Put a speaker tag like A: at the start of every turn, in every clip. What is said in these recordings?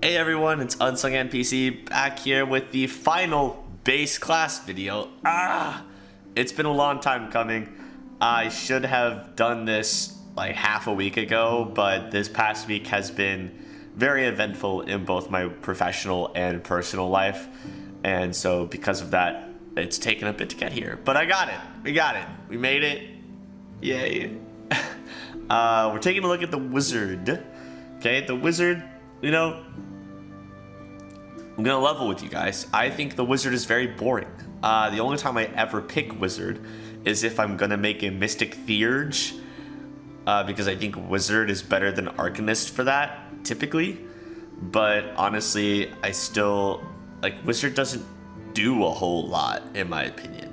A: Hey everyone, it's Unsung NPC back here with the final base class video. It's been a long time coming. I should have done this like half a week ago, but this past week has been very eventful in both my professional and personal life. And so because of that, it's taken a bit to get here. But I got it. We got it. We made it. Yay. We're taking a look at the wizard. Okay, the wizard, you know, I'm gonna level with you guys. I think the wizard is very boring. The only time I ever pick wizard is if I'm gonna make a mystic theurge, because I think wizard is better than arcanist for that, typically. But honestly, I still, like, wizard doesn't do a whole lot, in my opinion.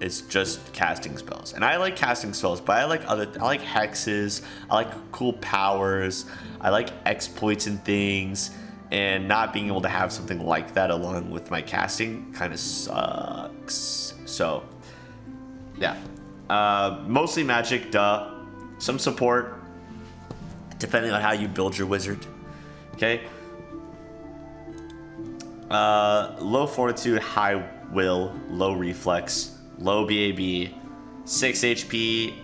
A: It's just casting spells. And I like casting spells, but I like hexes, I like cool powers, I like exploits and things. And not being able to have something like that along with my casting kind of sucks. So, yeah. Mostly magic, duh. Some support, depending on how you build your wizard. Okay? Low fortitude, high will, low reflex, low BAB, 6 HP,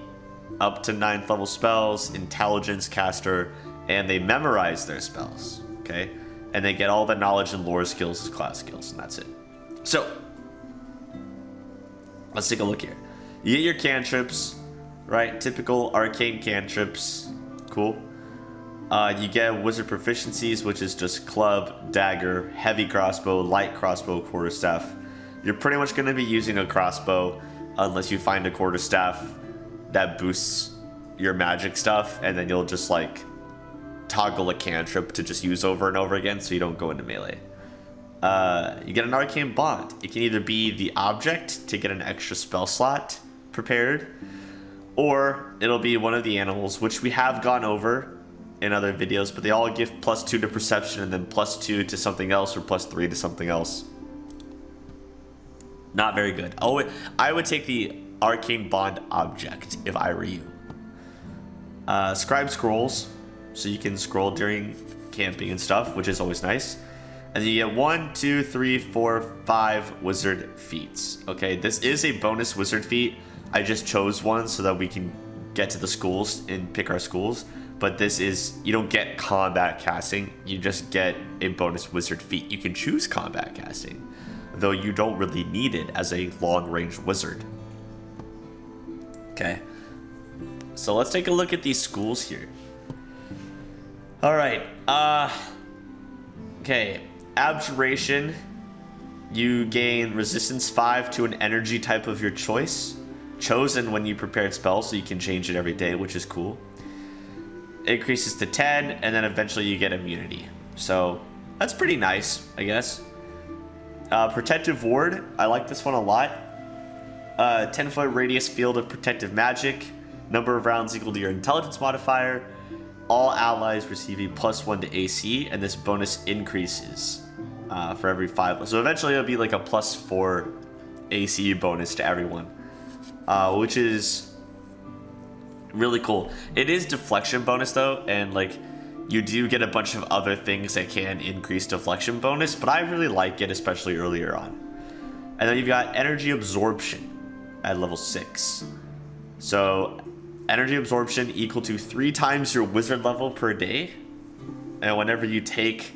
A: up to 9th level spells, intelligence caster, and they memorize their spells. Okay? And they get all the knowledge and lore skills as class skills, and that's it. So, let's take a look here. You get your cantrips, right? Typical arcane cantrips. Cool. You get wizard proficiencies, which is just club, dagger, heavy crossbow, light crossbow, quarterstaff. You're pretty much going to be using a crossbow unless you find a quarterstaff that boosts your magic stuff, and then you'll just like toggle a cantrip to just use over and over again so you don't go into melee. You get an arcane bond. It can either be the object to get an extra spell slot prepared, or it'll be one of the animals, which we have gone over in other videos, but they all give +2 to perception and then +2 to something else or +3 to something else. Not very good. Oh, I would take the arcane bond object if I were you. Scribe scrolls, so you can scroll during camping and stuff, which is always nice. And you get 1, 2, 3, 4, 5 wizard feats. Okay, this is a bonus wizard feat. I just chose one so that we can get to the schools and pick our schools. But this is, you don't get combat casting, you just get a bonus wizard feat. You can choose combat casting, though you don't really need it as a long-range wizard. Okay, so let's take a look at these schools here. Alright, okay, Absorption, you gain resistance 5 to an energy type of your choice, chosen when you prepared spells, so you can change it every day, which is cool. It increases to 10, and then eventually you get immunity. So, that's pretty nice, I guess. Protective Ward, I like this one a lot. 10-foot radius field of protective magic, number of rounds equal to your intelligence modifier. All allies receive a +1 to AC, and this bonus increases for every 5. So eventually it'll be like a +4 AC bonus to everyone, which is really cool. It is deflection bonus though, and like you do get a bunch of other things that can increase deflection bonus, but I really like it, especially earlier on. And then you've got energy absorption at level 6. So energy absorption equal to 3 times your wizard level per day. And whenever you take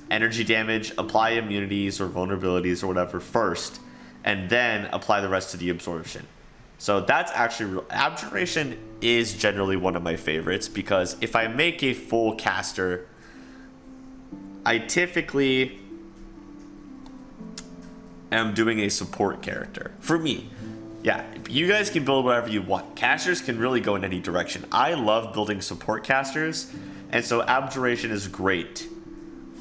A: energy damage, apply immunities or vulnerabilities or whatever first, and then apply the rest to the absorption. So that's actually, Absorption is generally one of my favorites, because if I make a full caster, I typically am doing a support character. For me. Yeah, you guys can build whatever you want. Casters can really go in any direction. I love building support casters, and so Abjuration is great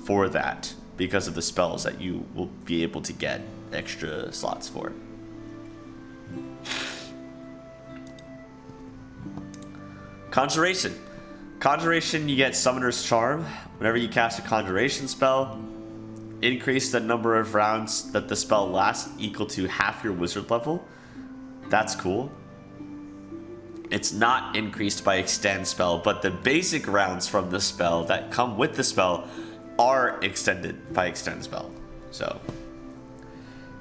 A: for that because of the spells that you will be able to get extra slots for. Conjuration. Conjuration, you get Summoner's Charm. Whenever you cast a Conjuration spell, increase the number of rounds that the spell lasts equal to half your wizard level. That's cool. It's not increased by extend spell, but the basic rounds from the spell that come with the spell are extended by Extend spell. So,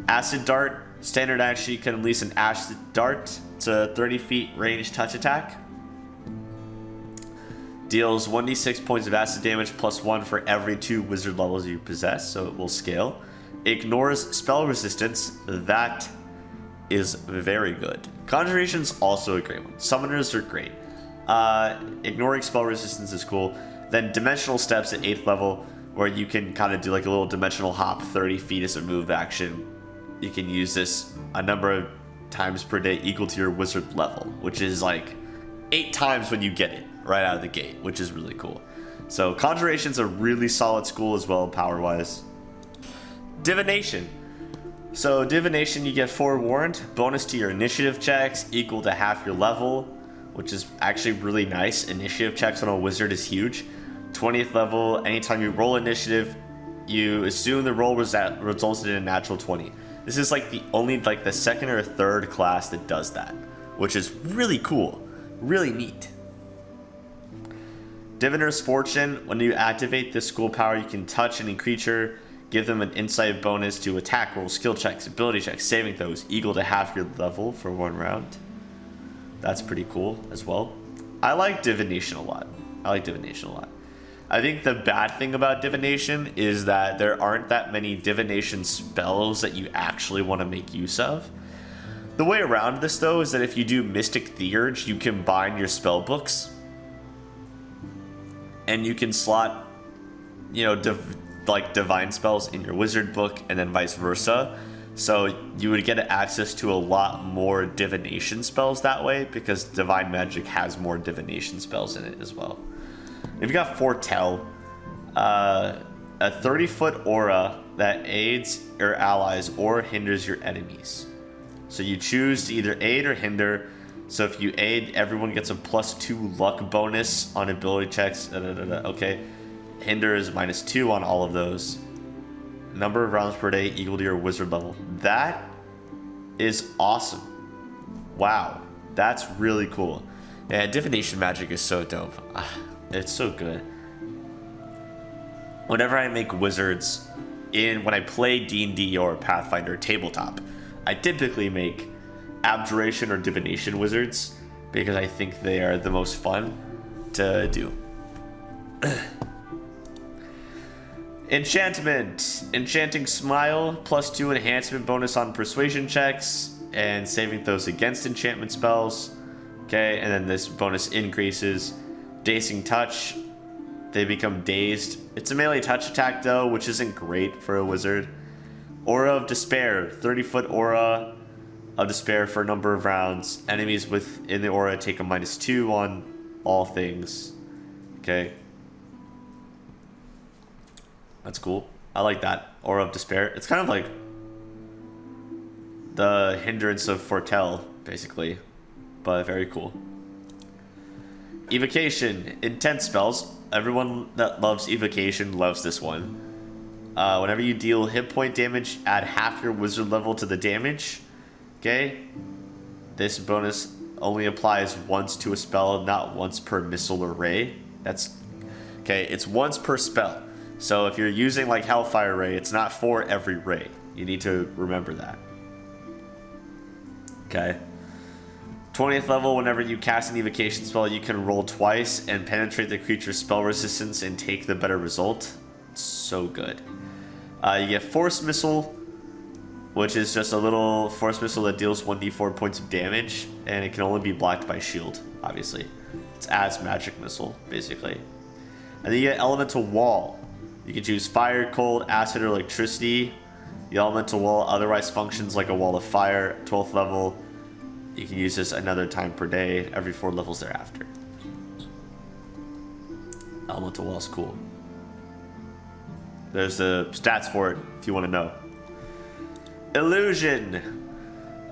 A: Acid Dart. Standard action, you can release an Acid Dart. It's a 30 feet range touch attack. Deals 1d6 points of acid damage plus 1 for every 2 wizard levels you possess, so it will scale. Ignores spell resistance. That is very good. Conjuration's also a great one. Summoners are great. Ignoring spell resistance is cool. Then Dimensional Steps at 8th level, where you can kind of do like a little dimensional hop 30 feet as a move action. You can use this a number of times per day equal to your wizard level, which is like 8 times when you get it right out of the gate, which is really cool. So Conjuration's a really solid school as well, power-wise. Divination. So Divination, you get forewarned, bonus to your initiative checks equal to half your level, which is actually really nice. Initiative checks on a wizard is huge. 20th level, anytime you roll initiative, you assume the roll resulted in a natural 20. This is like the only, like the second or third class that does that, which is really cool, really neat. Diviner's Fortune. When you activate this school power, you can touch any creature, give them an insight bonus to attack rolls, skill checks, ability checks, saving throws equal to half your level for 1 round. That's pretty cool as well. I like Divination a lot. I think the bad thing about Divination is that there aren't that many Divination spells that you actually want to make use of. The way around this, though, is that if you do Mystic Theurge, you combine your spell books. And you can slot, you know, divine spells in your wizard book and then vice versa. So you would get access to a lot more divination spells that way because divine magic has more divination spells in it as well. If you got Foretell, a 30-foot aura that aids your allies or hinders your enemies. So you choose to either aid or hinder. So if you aid, everyone gets a +2 luck bonus on ability checks. Okay. Hinder is -2 on all of those. Number of rounds per day equal to your wizard level. That is awesome. Wow. That's really cool. Yeah, divination magic is so dope. It's so good. Whenever I make wizards when I play D&D or Pathfinder tabletop, I typically make Abjuration or Divination wizards because I think they are the most fun to do. Enchantment. Enchanting Smile, +2 enhancement bonus on persuasion checks and saving throws against enchantment spells. Okay, and then this bonus increases. Dazing Touch, they become dazed. It's a melee touch attack though, which isn't great for a wizard. Aura of Despair, 30-foot aura of despair for a number of rounds. Enemies within the aura take a -2 on all things. Okay. That's cool. I like that. Aura of Despair. It's kind of like the hindrance of Foretell, basically. But very cool. Evocation. Intense spells. Everyone that loves Evocation loves this one. Whenever you deal hit point damage, add half your wizard level to the damage. Okay? This bonus only applies once to a spell, not once per missile or ray. That's... Okay, it's once per spell. So if you're using like Hellfire Ray, it's not for every ray. You need to remember that. Okay. 20th level, whenever you cast an evocation spell, you can roll twice and penetrate the creature's spell resistance and take the better result. It's so good. You get Force Missile, which is just a little Force Missile that deals 1d4 points of damage, and it can only be blocked by shield, obviously. It's as Magic Missile, basically. And then you get Elemental Wall. You can choose fire, cold, acid, or electricity. The elemental wall otherwise functions like a wall of fire. 12th level, you can use this another time per day, every 4 levels thereafter. Elemental wall is cool. There's the stats for it if you want to know. Illusion.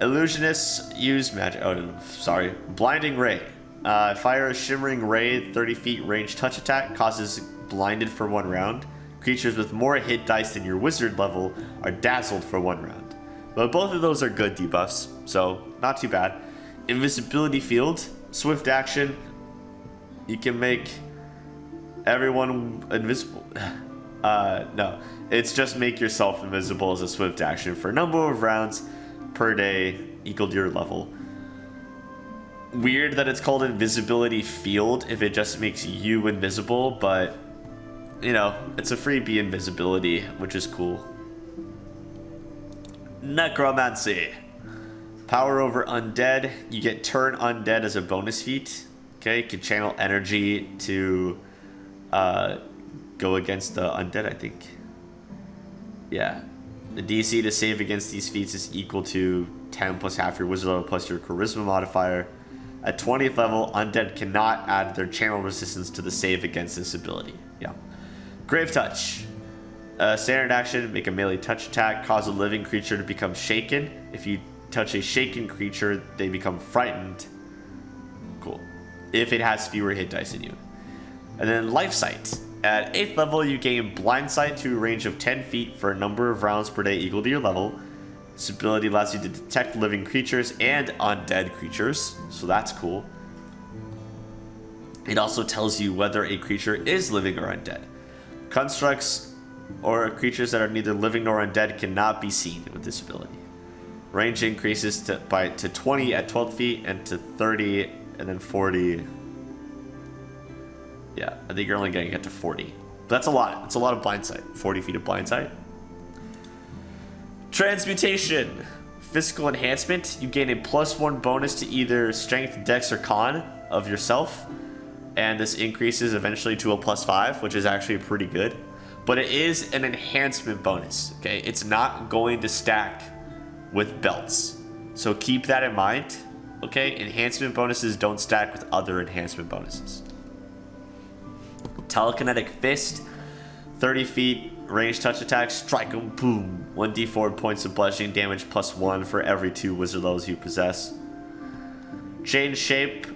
A: Illusionists use magic. Oh, no, sorry. Blinding Ray. Fire a shimmering ray, 30 feet range touch attack, causes blinded for 1 round. Creatures with more hit dice than your wizard level are dazzled for 1 round. But both of those are good debuffs, so not too bad. Invisibility Field, swift action. You can make everyone invisible. No. It's just make yourself invisible as a swift action for a number of rounds per day equal to your level. Weird that it's called Invisibility Field if it just makes you invisible, but, you know, it's a freebie invisibility, which is cool. Necromancy. Power over undead. You get turn undead as a bonus feat. Okay, you can channel energy to go against the undead, I think. Yeah. The DC to save against these feats is equal to 10 plus half your wizard level plus your charisma modifier. At 20th level, undead cannot add their channel resistance to the save against this ability. Yeah. Grave Touch. Standard action, make a melee touch attack, cause a living creature to become shaken. If you touch a shaken creature, they become frightened. Cool. If it has fewer hit dice than you. And then Life Sight. At 8th level, you gain Blind Sight to a range of 10 feet for a number of rounds per day equal to your level. This ability allows you to detect living creatures and undead creatures, so that's cool. It also tells you whether a creature is living or undead. Constructs or creatures that are neither living nor undead cannot be seen with this ability. Range increases to 20 at 12 feet and to 30 and then 40. Yeah, I think you're only going to get to 40. But that's a lot. It's a lot of blind sight. 40 feet of blind sight. Transmutation. Physical enhancement. You gain a +1 bonus to either strength, dex, or con of yourself. And this increases eventually to a +5, which is actually pretty good. But it is an enhancement bonus, okay? It's not going to stack with belts. So keep that in mind, okay? Enhancement bonuses don't stack with other enhancement bonuses. Telekinetic Fist, 30 feet, range touch attack, strike 'em, boom. 1d4 points of bludgeoning damage +1 for every 2 wizard levels you possess. Change shape,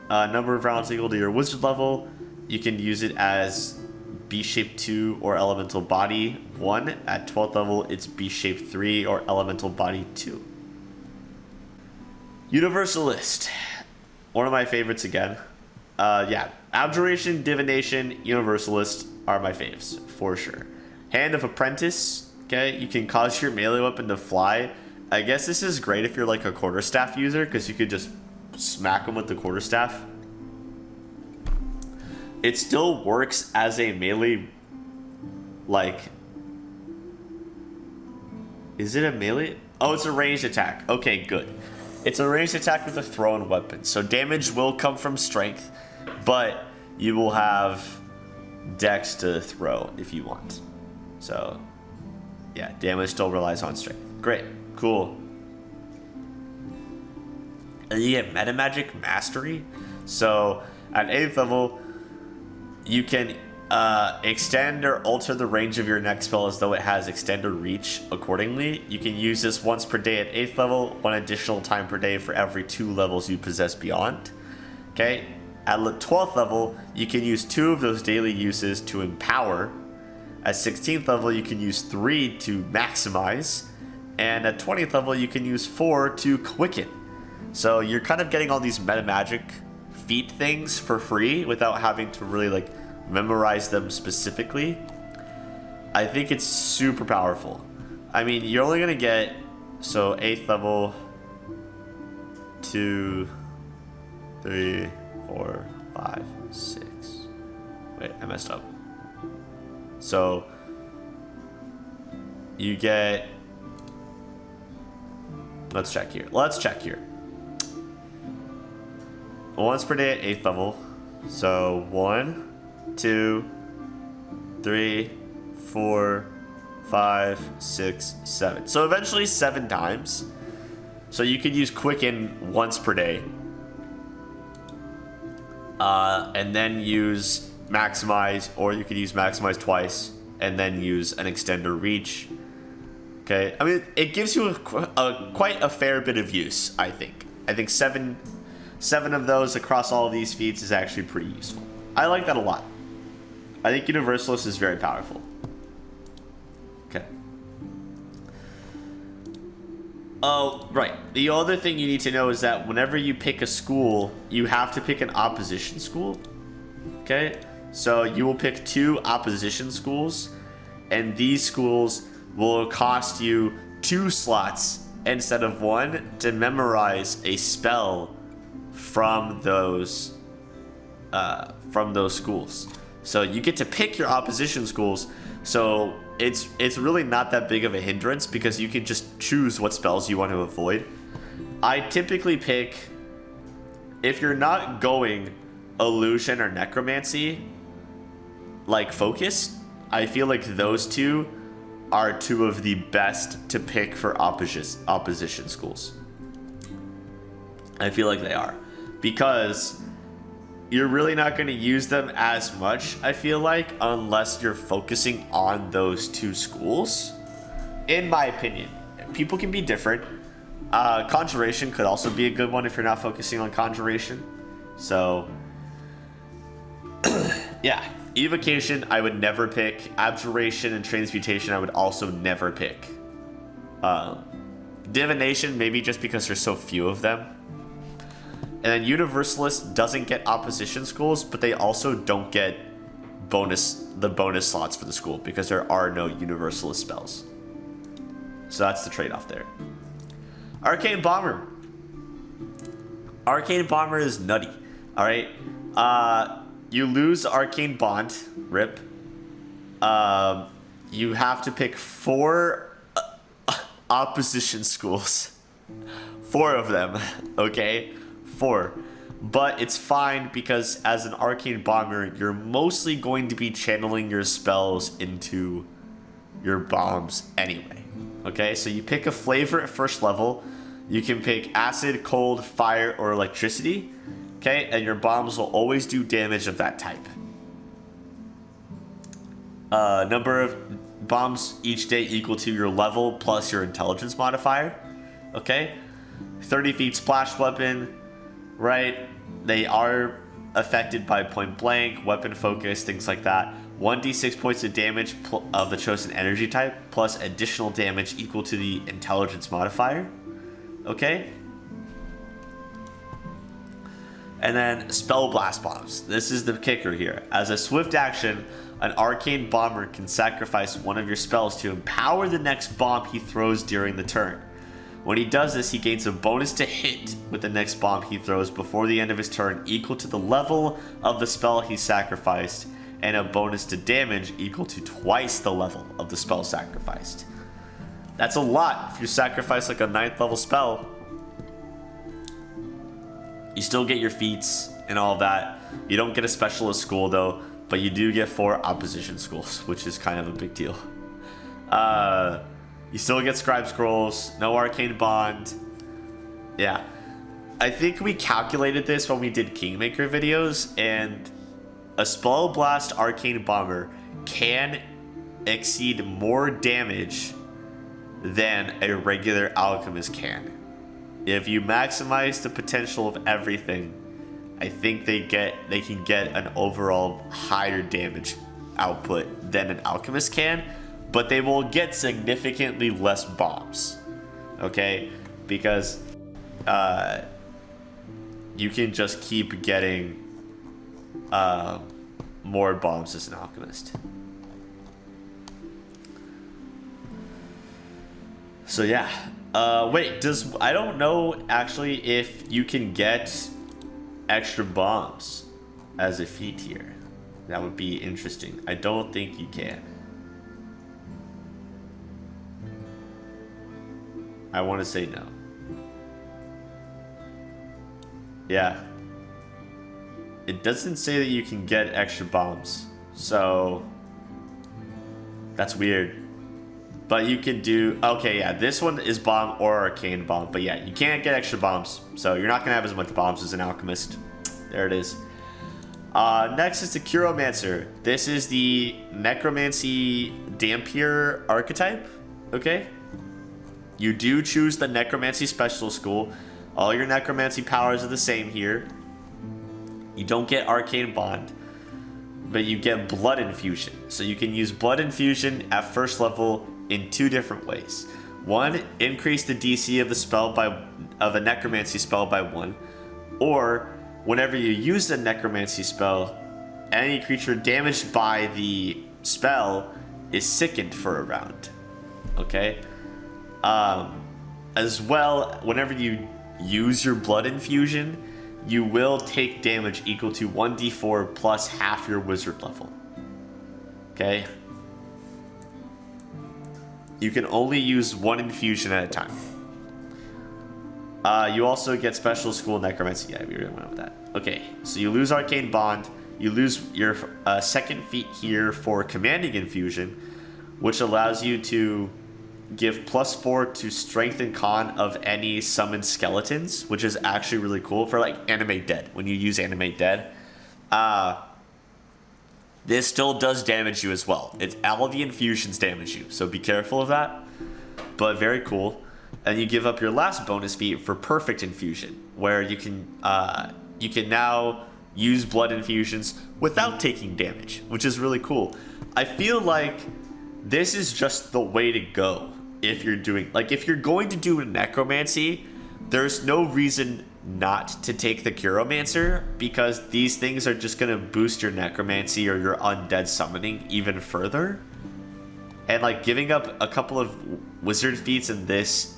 A: number of rounds equal to your wizard level. You can use it as B-Shape 2 or Elemental Body 1. At 12th level, it's B-Shape 3 or Elemental Body 2. Universalist. One of my favorites again. Yeah, Abjuration, Divination, Universalist are my faves, for sure. Hand of Apprentice. Okay, you can cause your melee weapon to fly. I guess this is great if you're like a quarterstaff user, because you could just smack them with the quarterstaff. It still works as a melee, like, is it a melee? Oh, it's a ranged attack. Okay, good. It's a ranged attack with a thrown weapon. So damage will come from strength, but you will have dex to throw if you want. So, yeah, damage still relies on strength. Great, cool. And you get Metamagic Mastery. So, at 8th level, you can extend or alter the range of your next spell as though it has extended reach accordingly. You can use this once per day at 8th level, 1 additional time per day for every 2 levels you possess beyond. Okay, at 12th level, you can use 2 of those daily uses to empower. At 16th level, you can use 3 to maximize. And at 20th level, you can use 4 to quicken. So you're kind of getting all these metamagic feat things for free without having to really like memorize them specifically. I think it's super powerful. I mean, you're only gonna get, so 8th level, 2, 3, 4, 5, 6. Wait, I messed up. So you get, let's check here. Once per day at 8th level. So 1, 2, 3, 4, 5, 6, 7. So eventually 7 times. So you could use Quicken once per day. And then use Maximize, or you could use Maximize twice and then use an Extender Reach. Okay, I mean, it gives you quite a fair bit of use, I think. I think 7 of those across all of these feats is actually pretty useful. I like that a lot. I think Universalist is very powerful. Okay. Oh, right. The other thing you need to know is that whenever you pick a school, you have to pick an opposition school. Okay? So you will pick 2 opposition schools, and these schools will cost you 2 slots instead of 1 to memorize a spell from those schools. So you get to pick your opposition schools. So it's really not that big of a hindrance because you can just choose what spells you want to avoid. I typically pick, if you're not going illusion or necromancy, like focus, I feel like those 2 are 2 of the best to pick for opposition schools. I feel like they are, because you're really not going to use them as much, I feel like, unless you're focusing on those 2 schools. In my opinion, people can be different. Conjuration could also be a good one if you're not focusing on Conjuration. So, yeah. Evocation, I would never pick. Absorption and Transmutation, I would also never pick. Divination, maybe just because there's so few of them. And then Universalist doesn't get opposition schools, but they also don't get the bonus slots for the school because there are no Universalist spells. So that's the trade-off there. Arcane Bomber. Arcane Bomber is nutty. All right. You lose Arcane Bond. Rip. You have to pick 4 opposition schools. 4 of them. Okay. 4. But it's fine because as an Arcane Bomber, you're mostly going to be channeling your spells into your bombs anyway. Okay, so you pick a flavor at first level. You can pick acid, cold, fire, or electricity. Okay, and your bombs will always do damage of that type. Number of bombs each day equal to your level plus your intelligence modifier. Okay, 30 feet splash weapon. Right, they are affected by point blank, weapon focus, things like that. 1d6 points of damage of the chosen energy type, plus additional damage equal to the intelligence modifier. Okay. And then Spell Blast Bombs. This is the kicker here. As a swift action, an Arcane Bomber can sacrifice one of your spells to empower the next bomb he throws during the turn. When he does this, he gains a bonus to hit with the next bomb he throws before the end of his turn equal to the level of the spell he sacrificed, and a bonus to damage equal to twice the level of the spell sacrificed. That's a lot if you sacrifice like a 9th level spell. You still get your feats and all of that. You don't get a specialist school though, but you do get 4 opposition schools, which is kind of a big deal. You still get Scribe Scrolls, no Arcane Bond. Yeah. I think we calculated this when we did Kingmaker videos, and a Spell Blast Arcane Bomber can exceed more damage than a regular Alchemist can. If you maximize the potential of everything, I think they can get an overall higher damage output than an Alchemist can, but they will get significantly less bombs. Okay? Because you can just keep getting more bombs as an Alchemist. So yeah. Wait, I don't know actually if you can get extra bombs as a feat here. That would be interesting. I don't think you can. I want to say no. Yeah. It doesn't say that you can get extra bombs. So that's weird. But you can do... Okay, yeah. This one is bomb or arcane bomb. But yeah, you can't get extra bombs. So you're not going to have as much bombs as an alchemist. There it is. Next is the Chiromancer. This is the Necromancy Dampier archetype. Okay. You do choose the Necromancy Special School. All your Necromancy powers are the same here. You don't get Arcane Bond, but you get Blood Infusion. So you can use Blood Infusion at first level in 2 different ways. One, increase the DC of the spell of a Necromancy spell by 1, or whenever you use a Necromancy spell, any creature damaged by the spell is sickened for a round. Okay? As well, whenever you use your blood infusion, you will take damage equal to 1d4 plus half your wizard level. Okay? You can only use one infusion at a time. You also get Special School Necromancy. Yeah, we already went with that. Okay, so you lose Arcane Bond. You lose your second feat here for Commanding Infusion, which allows you to give +4 to Strength and Con of any summoned skeletons, which is actually really cool for like Animate Dead. When you use Animate Dead, this still does damage you as well. It's all the infusions damage you, so be careful of that. But very cool. And you give up your last bonus feat for Perfect Infusion, where you can now use blood infusions without taking damage, which is really cool. I feel like this is just the way to go if you're doing, like, if you're going to do a Necromancy, there's no reason not to take the Chiromancer, because these things are just going to boost your Necromancy or your undead summoning even further. And like giving up a couple of wizard feats in this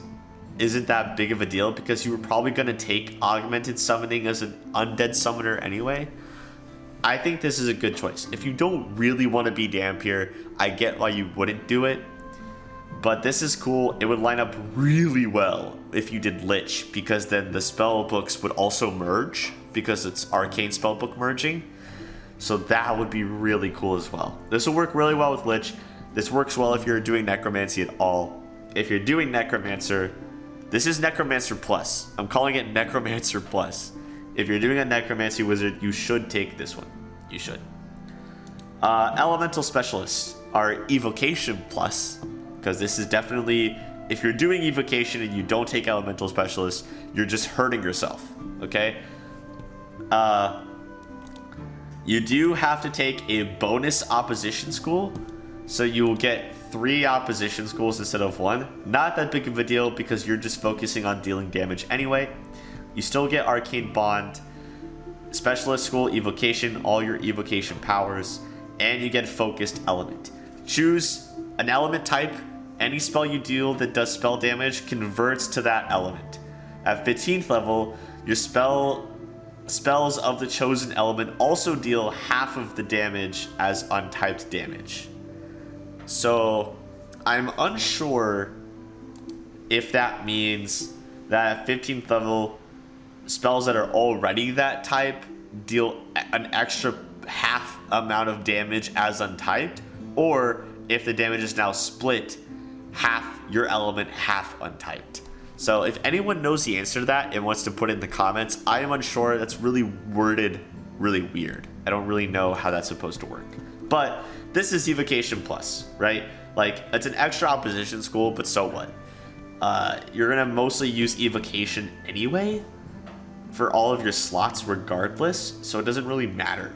A: isn't that big of a deal, because you were probably going to take augmented summoning as an undead summoner anyway. I think this is a good choice. If you don't really want to be Dampier, I get why you wouldn't do it. But this is cool. It would line up really well if you did Lich, because then the spell books would also merge, because it's Arcane spellbook merging. So that would be really cool as well. This will work really well with Lich. This works well if you're doing Necromancy at all. If you're doing Necromancer, this is Necromancer Plus. I'm calling it Necromancer Plus. If you're doing a Necromancy Wizard, you should take this one. You should. Elemental Specialists are Evocation Plus, because this is definitely, if you're doing Evocation and you don't take Elemental Specialists, you're just hurting yourself, okay? You do have to take a bonus Opposition School, so you will get 3 Opposition Schools instead of 1. Not that big of a deal, because you're just focusing on dealing damage anyway. You still get Arcane Bond, Specialist School, Evocation, all your Evocation powers, and you get Focused Element. Choose an element type. Any spell you deal that does spell damage converts to that element. At 15th level, your spells of the chosen element also deal half of the damage as untyped damage. So I'm unsure if that means that at 15th level, spells that are already that type deal an extra half amount of damage as untyped, or if the damage is now split, half your element, half untyped. So if anyone knows the answer to that and wants to put it in the comments, I am unsure. That's really worded really weird. I don't really know how that's supposed to work. But this is Evocation Plus, right? Like, it's an extra Opposition School, but so what? You're gonna mostly use Evocation anyway for all of your slots regardless, so it doesn't really matter.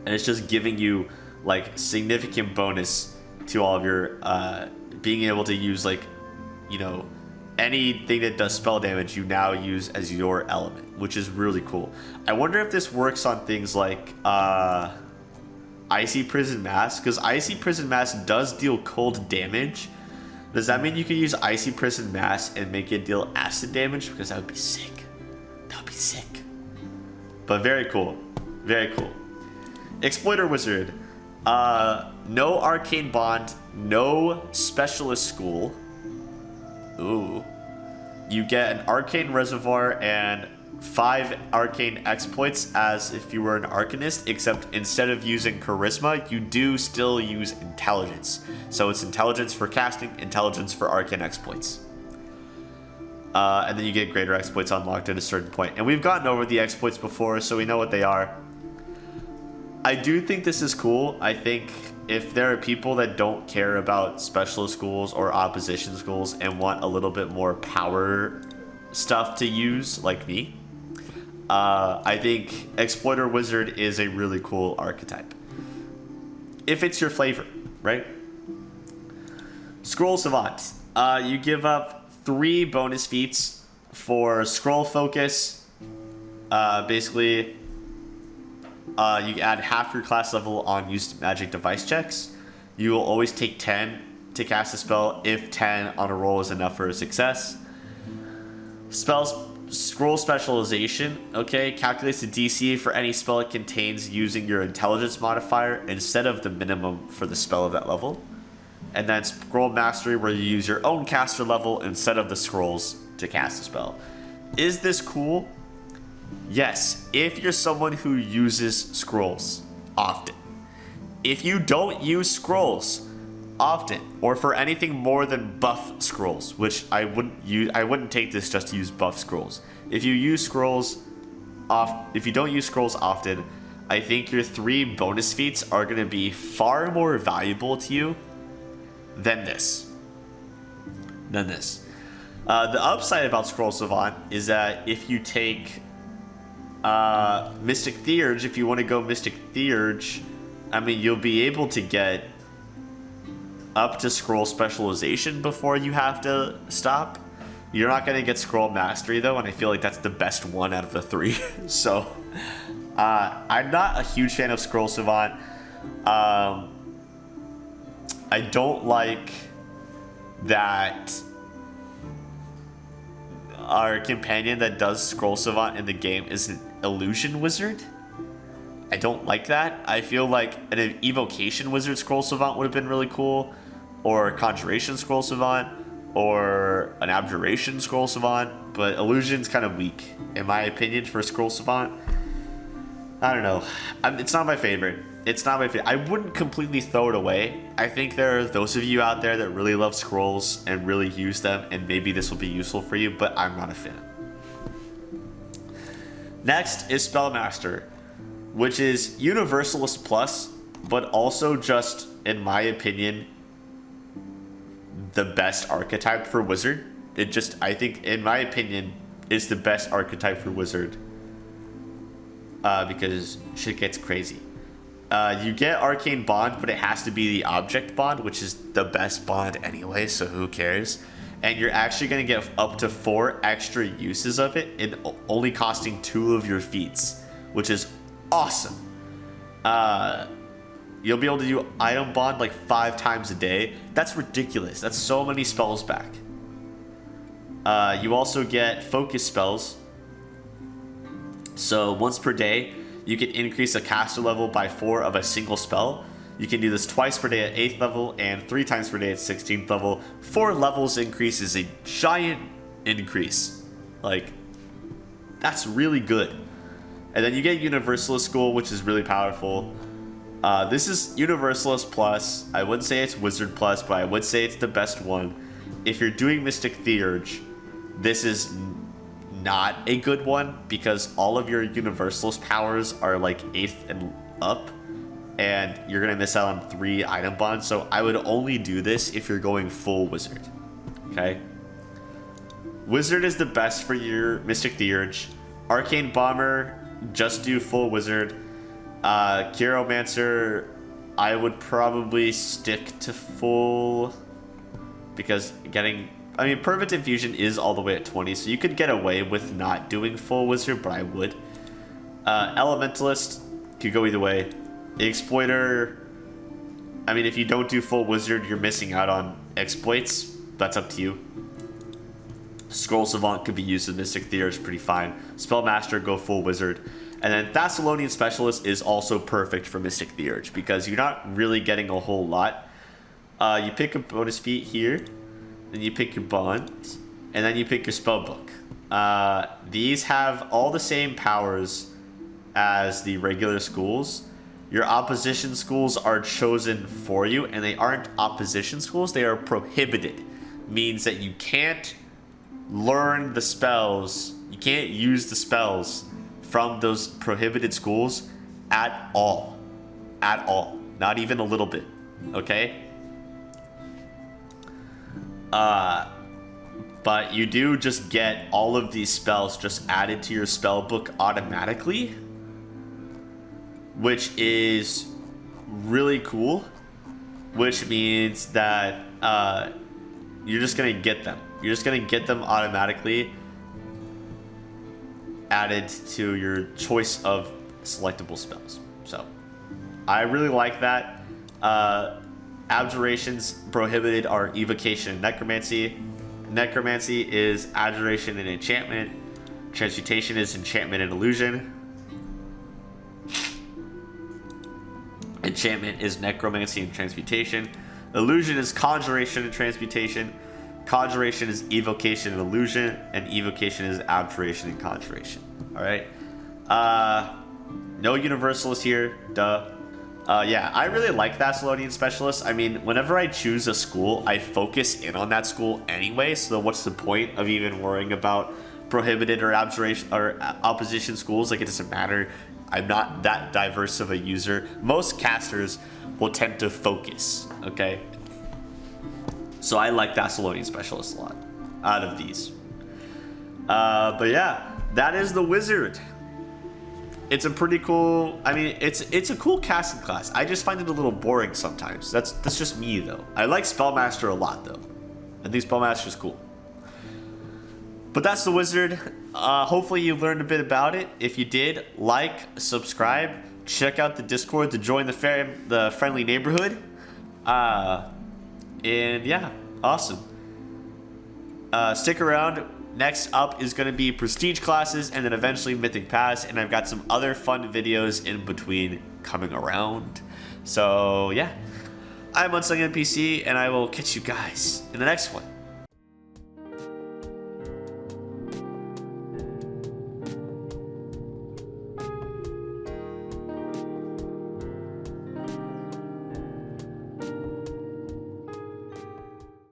A: And it's just giving you like significant bonus to all of your being able to use, like, you know, anything that does spell damage you now use as your element, which is really cool. I wonder if this works on things like Icy Prison Mass, because Icy Prison Mass does deal cold damage. Does that mean you could use Icy Prison Mass and make it deal acid damage? Because that would be sick. That would be sick. But very cool. Very cool. Exploiter Wizard. No Arcane Bond, no Specialist School. Ooh. You get an Arcane Reservoir and 5 Arcane Exploits as if you were an Arcanist, except instead of using Charisma, you do still use Intelligence. So it's Intelligence for casting, Intelligence for Arcane Exploits. And then you get Greater Exploits unlocked at a certain point. And we've gotten over the exploits before, so we know what they are. I do think this is cool. I think if there are people that don't care about Specialist Schools or Opposition Schools and want a little bit more power stuff to use, like me, I think Exploiter Wizard is a really cool archetype. If it's your flavor, right? Scroll Savant. You give up 3 bonus feats for Scroll Focus. Basically, you add half your class level on used magic device checks. You will always take 10 to cast a spell if 10 on a roll is enough for a success. Scroll Specialization, okay, calculates the DC for any spell it contains using your intelligence modifier instead of the minimum for the spell of that level. And then Scroll Mastery, where you use your own caster level instead of the scrolls to cast a spell. Is this cool? Yes, if you're someone who uses scrolls often. If you don't use scrolls often, or for anything more than buff scrolls, which I wouldn't take this just to use buff scrolls. If you use scrolls if you don't use scrolls often, I think your 3 bonus feats are going to be far more valuable to you than this. The upside about Scroll Savant is that if you take Mystic Theurge, if you want to go Mystic Theurge, I mean, you'll be able to get up to Scroll Specialization before you have to stop. You're not going to get Scroll Mastery, though, and I feel like that's the best one out of the 3. So, I'm not a huge fan of Scroll Savant. I don't like that our companion that does Scroll Savant in the game is an Illusion Wizard. I don't like that. I feel like an Evocation Wizard Scroll Savant would have been really cool, or a Conjuration Scroll Savant, or an Absorption Scroll Savant, but Illusion's kind of weak, in my opinion, for Scroll Savant. I don't know. It's not my favorite. I wouldn't completely throw it away. I think there are those of you out there that really love scrolls and really use them, and maybe this will be useful for you, but I'm not a fan. Next is Spellmaster, which is Universalist Plus, but also just, in my opinion, the best archetype for Wizard. I think, in my opinion, is the best archetype for Wizard. Because shit gets crazy. You get Arcane Bond, but it has to be the Object Bond, which is the best bond anyway, so who cares? And you're actually going to get up to 4 extra uses of it, and only costing 2 of your feats, which is awesome. You'll be able to do Item Bond like 5 times a day. That's ridiculous. That's so many spells back. You also get Focus Spells. So once per day, you can increase a caster level by 4 of a single spell. You can do this twice per day at 8th level and 3 times per day at 16th level. 4 levels increase is a giant increase. Like, that's really good. And then you get Universalist School, which is really powerful. This is Universalist Plus. I wouldn't say it's Wizard Plus, but I would say it's the best one. If you're doing Mystic Theurge, this is not a good one, because all of your Universalist powers are like 8th and up, and you're going to miss out on 3 item bonds. So I would only do this if you're going full Wizard. Okay? Wizard is the best for your Mystic Theurge. Arcane Bomber, just do full Wizard. Chiromancer, I would probably stick to full, because Perfect Infusion is all the way at 20, so you could get away with not doing full Wizard, but I would. Elementalist could go either way. Exploiter, if you don't do full Wizard, you're missing out on exploits. That's up to you. Scroll Savant could be used in Mystic Theurge pretty fine. Spellmaster, go full Wizard. And then Thessalonian Specialist is also perfect for Mystic Theurge, because you're not really getting a whole lot. You pick a bonus feat here, then you pick your bond, and then you pick your spellbook. These have all the same powers as the regular schools. Your opposition schools are chosen for you, and they aren't opposition schools, they are prohibited. Means that you can't learn the spells, you can't use the spells from those prohibited schools at all. At all. Not even a little bit. Okay? But you do just get all of these spells just added to your spell book automatically, which is really cool, which means that you're just gonna get them. You're just gonna get them automatically added to your choice of selectable spells. So I really like that. Abjurations prohibited are Evocation and Necromancy. Necromancy is Abjuration and Enchantment. Transmutation is Enchantment and Illusion. Enchantment is Necromancy and Transmutation. Illusion is Conjuration and Transmutation. Conjuration is Evocation and Illusion. And Evocation is Abjuration and Conjuration. Alright? No Universalist here. Duh. Yeah, I really like Thessalonian Specialist. I mean, whenever I choose a school, I focus in on that school anyway, so what's the point of even worrying about prohibited or abjuration or opposition schools? Like, it doesn't matter. I'm not that diverse of a user. Most casters will tend to focus, okay? So I like Thessalonian Specialist a lot out of these. But yeah, that is the Wizard. It's a pretty cool, I mean, it's a cool casting class. I just find it a little boring sometimes. That's just me, though. I like Spellmaster a lot, though. I think Spellmaster is cool. But that's the Wizard. Hopefully you learned a bit about it. If you did, like, subscribe, check out the Discord to join the friendly neighborhood. And yeah, awesome. Stick around. Next up is going to be Prestige classes and then eventually Mythic Pass. And I've got some other fun videos in between coming around. So yeah, I'm Unsung NPC and I will catch you guys in the next one.